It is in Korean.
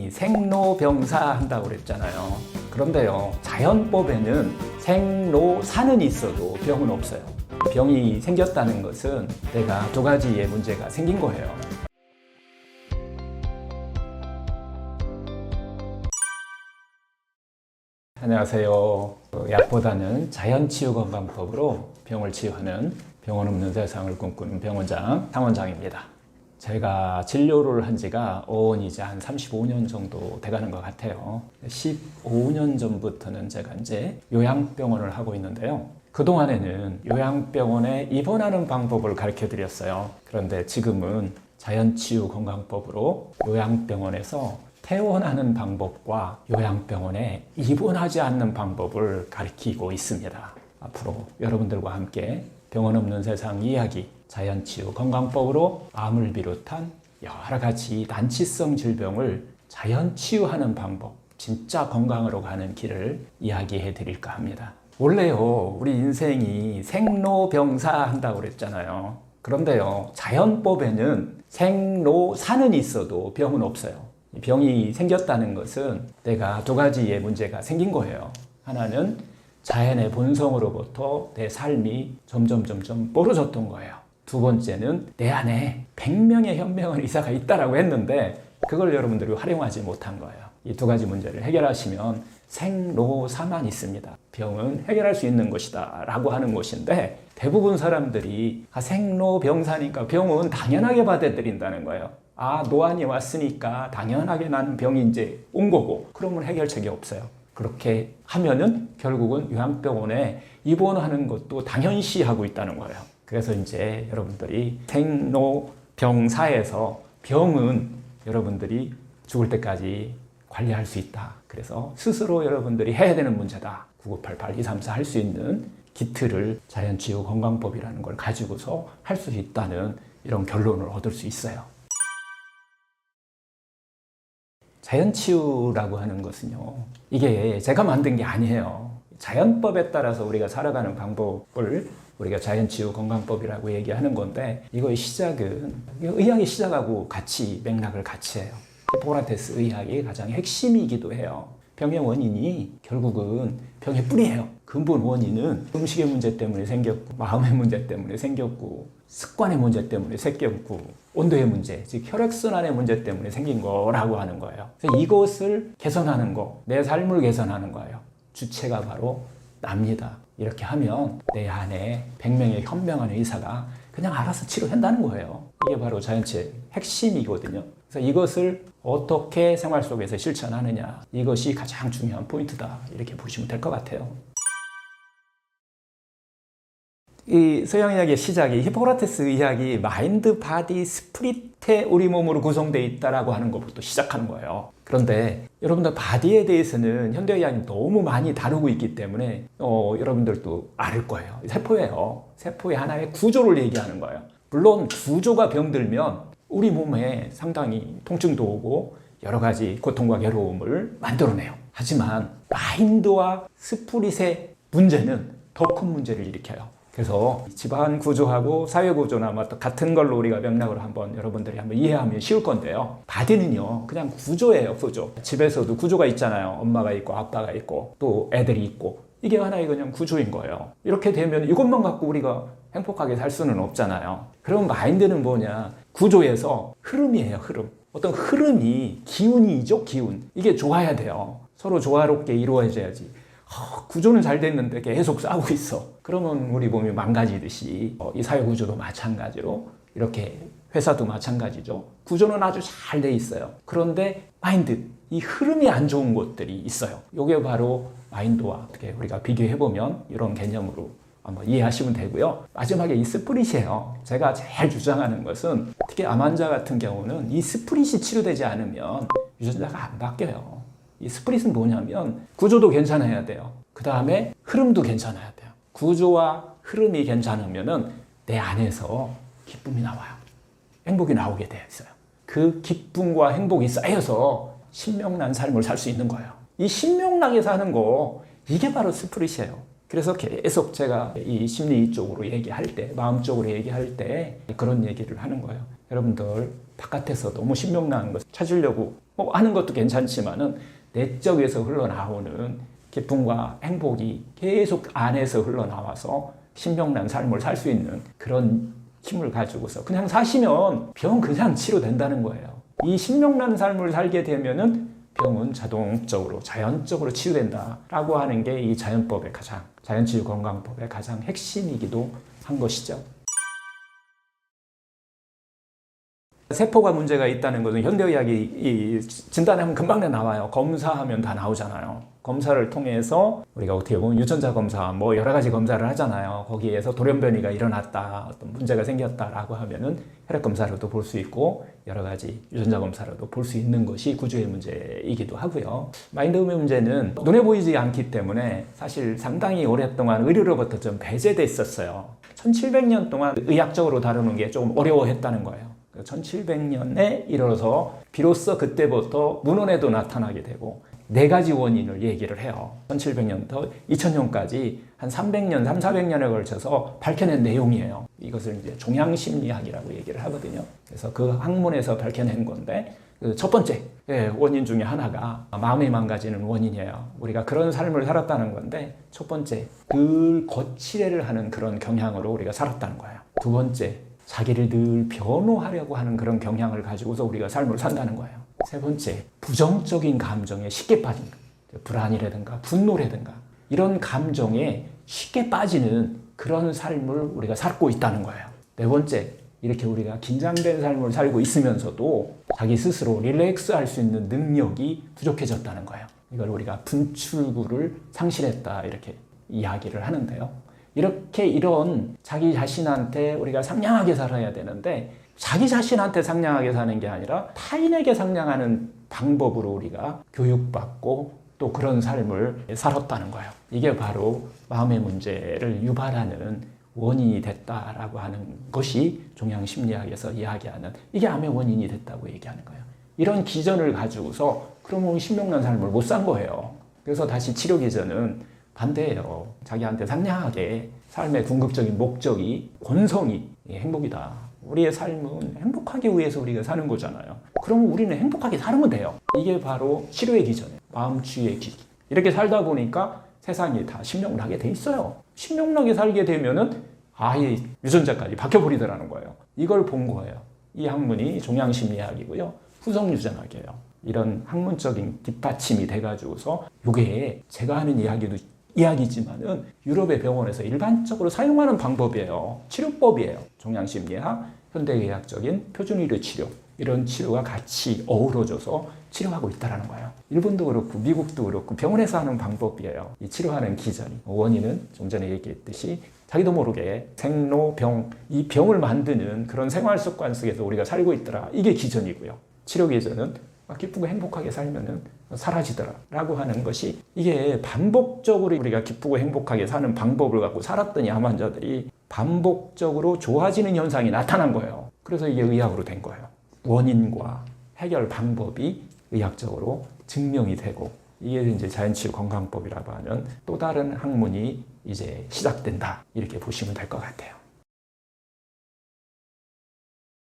병이 생로병사 한다고 그랬잖아요. 그런데요, 자연법에는 생로사는 있어도 병은 없어요. 병이 생겼다는 것은 내가 두 가지의 문제가 생긴 거예요. 안녕하세요. 약보다는 자연치유건강법으로 병을 치유하는 병원 없는 세상을 꿈꾸는 병원장 상원장입니다. 제가 진료를 한 지가 이제 한 35년 정도 돼가는 것 같아요. 15년 전부터는 제가 이제 요양병원을 하고 있는데요. 그동안에는 요양병원에 입원하는 방법을 가르쳐 드렸어요. 그런데 지금은 자연치유건강법으로 요양병원에서 퇴원하는 방법과 요양병원에 입원하지 않는 방법을 가르치고 있습니다. 앞으로 여러분들과 함께 병원 없는 세상 이야기, 자연치유 건강법으로 암을 비롯한 여러 가지 난치성 질병을 자연치유하는 방법, 진짜 건강으로 가는 길을 이야기해 드릴까 합니다. 원래요, 우리 인생이 생로병사 한다고 그랬잖아요. 그런데요, 자연법에는 생로사는 있어도 병은 없어요. 병이 생겼다는 것은 내가 두 가지의 문제가 생긴 거예요. 하나는 자연의 본성으로부터 내 삶이 점점 벌어졌던 거예요. 두 번째는 내 안에 100명의 현명한 의사가 있다라고 했는데 그걸 여러분들이 활용하지 못한 거예요. 이 두 가지 문제를 해결하시면 생로사만 있습니다. 병은 해결할 수 있는 것이다 라고 하는 것인데 대부분 사람들이 생로병사니까 병은 당연하게 받아들인다는 거예요. 노안이 왔으니까 당연하게 나는 병이 이제 온 거고 그러면 해결책이 없어요. 그렇게 하면은 결국은 요양병원에 입원하는 것도 당연시하고 있다는 거예요. 그래서 이제 여러분들이 생로병사에서 병은 여러분들이 죽을 때까지 관리할 수 있다. 그래서 스스로 여러분들이 해야 되는 문제다. 9988-234 할 수 있는 기틀을 자연치유 건강법이라는 걸 가지고서 할 수 있다는 이런 결론을 얻을 수 있어요. 자연치유라고 하는 것은요, 이게 제가 만든 게 아니에요. 자연법에 따라서 우리가 살아가는 방법을 우리가 자연치유 건강법이라고 얘기하는 건데 이거의 시작은 의학의 시작하고 같이 맥락을 같이 해요. 히포크라테스 의학의 가장 핵심이기도 해요. 병의 원인이 결국은 병의 뿌리예요. 근본 원인은 음식의 문제 때문에 생겼고 마음의 문제 때문에 생겼고 습관의 문제 때문에 생겼고 온도의 문제, 즉 혈액순환의 문제 때문에 생긴 거라고 하는 거예요. 그래서 이것을 개선하는 거, 내 삶을 개선하는 거예요. 주체가 바로 납니다. 이렇게 하면 내 안에 100명의 현명한 의사가 그냥 알아서 치료한다는 거예요. 이게 바로 자연치유의 핵심이거든요. 그래서 이것을 어떻게 생활 속에서 실천하느냐, 이것이 가장 중요한 포인트다. 이렇게 보시면 될 것 같아요. 이 서양의학의 시작이 히포크라테스 의학이 마인드, 바디, 스피릿의 우리 몸으로 구성되어 있다라고 하는 것부터 시작하는 거예요. 그런데 여러분들 바디에 대해서는 현대의학이 너무 많이 다루고 있기 때문에 여러분들도 알 거예요. 세포예요. 세포의 하나의 구조를 얘기하는 거예요. 물론 구조가 병들면 우리 몸에 상당히 통증도 오고 여러 가지 고통과 괴로움을 만들어내요. 하지만 마인드와 스피릿의 문제는 더 큰 문제를 일으켜요. 그래서 집안 구조하고 사회 구조나 같은 걸로 우리가 맥락으로 여러분들이 한번 이해하면 쉬울 건데요. 바디는요, 그냥 구조예요, 구조. 집에서도 구조가 있잖아요. 엄마가 있고 아빠가 있고 또 애들이 있고 이게 하나의 그냥 구조인 거예요. 이렇게 되면 이것만 갖고 우리가 행복하게 살 수는 없잖아요. 그럼 마인드는 뭐냐? 구조에서 흐름이에요, 흐름. 어떤 흐름이 기운이죠, 기운. 이게 좋아야 돼요. 서로 조화롭게 이루어져야지. 구조는 잘 됐는데 계속 싸우고 있어. 그러면 우리 몸이 망가지듯이 이 사회 구조도 마찬가지로 이렇게 회사도 마찬가지죠. 구조는 아주 잘 돼 있어요. 그런데 마인드, 이 흐름이 안 좋은 것들이 있어요. 이게 바로 마인드와 어떻게 우리가 비교해보면 이런 개념으로 한번 이해하시면 되고요. 마지막에 이 스피릿이에요. 제가 제일 주장하는 것은 특히 암 환자 같은 경우는 이 스피릿이 치료되지 않으면 유전자가 안 바뀌어요. 이 스피릿은 뭐냐면 구조도 괜찮아야 돼요. 그 다음에 흐름도 괜찮아야 돼요. 구조와 흐름이 괜찮으면 내 안에서 기쁨이 나와요. 행복이 나오게 되어 있어요. 그 기쁨과 행복이 쌓여서 신명난 삶을 살 수 있는 거예요. 이 신명나게 사는 거, 이게 바로 스피릿이에요. 그래서 계속 제가 이 심리 쪽으로 얘기할 때, 마음 쪽으로 얘기할 때 그런 얘기를 하는 거예요. 여러분들 바깥에서 너무 신명나는 것을 찾으려고 하는 것도 괜찮지만은 내적에서 흘러나오는 기쁨과 행복이 계속 안에서 흘러나와서 신명난 삶을 살 수 있는 그런 힘을 가지고서 그냥 사시면 병 그냥 치료된다는 거예요. 이 신명난 삶을 살게 되면은 병은 자동적으로 자연적으로 치유된다라고 하는 게 이 자연법의 자연치유 건강법의 가장 핵심이기도 한 것이죠. 세포가 문제가 있다는 것은 현대의학이 진단하면 금방 나와요. 검사하면 다 나오잖아요. 검사를 통해서 우리가 어떻게 보면 유전자 검사 여러 가지 검사를 하잖아요. 거기에서 돌연변이가 일어났다, 어떤 문제가 생겼다라고 하면은 혈액 검사로도 볼 수 있고 여러 가지 유전자 검사로도 볼 수 있는 것이 구조의 문제이기도 하고요. 마인드의 문제는 눈에 보이지 않기 때문에 사실 상당히 오랫동안 의료로부터 좀 배제됐었어요. 1700년 동안 의학적으로 다루는 게 조금 어려워했다는 거예요. 1700년에 이르러서 비로소 그때부터 문헌에도 나타나게 되고 4가지 원인을 얘기를 해요. 1700년부터 2000년까지 한 300년, 400년에 걸쳐서 밝혀낸 내용이에요. 이것을 이제 종양심리학이라고 얘기를 하거든요. 그래서 그 학문에서 밝혀낸 건데 첫 번째 원인 중에 하나가 마음이 망가지는 원인이에요. 우리가 그런 삶을 살았다는 건데 첫 번째, 늘 거칠애를 하는 그런 경향으로 우리가 살았다는 거예요. 두 번째, 자기를 늘 변호하려고 하는 그런 경향을 가지고서 우리가 삶을 산다는 거예요. 세 번째, 부정적인 감정에 쉽게 빠진 거. 불안이라든가 분노라든가 이런 감정에 쉽게 빠지는 그런 삶을 우리가 살고 있다는 거예요. 네 번째, 이렇게 우리가 긴장된 삶을 살고 있으면서도 자기 스스로 릴렉스 할 수 있는 능력이 부족해졌다는 거예요. 이걸 우리가 분출구를 상실했다 이렇게 이야기를 하는데요. 이렇게 이런 자기 자신한테 우리가 상냥하게 살아야 되는데 자기 자신한테 상냥하게 사는 게 아니라 타인에게 상냥하는 방법으로 우리가 교육받고 또 그런 삶을 살았다는 거예요. 이게 바로 마음의 문제를 유발하는 원인이 됐다라고 하는 것이 종양심리학에서 이야기하는 이게 암의 원인이 됐다고 얘기하는 거예요. 이런 기전을 가지고서 그러면 신명난 삶을 못 산 거예요. 그래서 다시 치료 기전은 반대예요. 자기한테 상냥하게 삶의 궁극적인 목적이 본성이 행복이다. 우리의 삶은 행복하기 위해서 우리가 사는 거잖아요. 그러면 우리는 행복하게 살면 돼요. 이게 바로 치료의 기전이에요. 마음 치유의 기전. 이렇게 살다 보니까 세상이 다 신명나게 돼 있어요. 신명나게 살게 되면은 아예 유전자까지 바뀌어버리더라는 거예요. 이걸 본 거예요. 이 학문이 종양심리학이고요. 후성유전학이에요. 이런 학문적인 뒷받침이 돼가지고서 이게 제가 하는 이야기지만은 유럽의 병원에서 일반적으로 사용하는 방법이에요. 치료법이에요. 종양심리학, 현대의학적인 표준의료 치료 이런 치료가 같이 어우러져서 치료하고 있다는 거예요. 일본도 그렇고 미국도 그렇고 병원에서 하는 방법이에요. 이 치료하는 기전이 원인은 좀 전에 얘기했듯이 자기도 모르게 생로병 이 병을 만드는 그런 생활 습관 속에서 우리가 살고 있더라. 이게 기전이고요. 치료 기전은 기쁘고 행복하게 살면은 사라지더라 라고 하는 것이 이게 반복적으로 우리가 기쁘고 행복하게 사는 방법을 갖고 살았더니 암 환자들이 반복적으로 좋아지는 현상이 나타난 거예요. 그래서 이게 의학으로 된 거예요. 원인과 해결 방법이 의학적으로 증명이 되고 이게 이제 자연치유 건강법이라고 하는 또 다른 학문이 이제 시작된다 이렇게 보시면 될 것 같아요.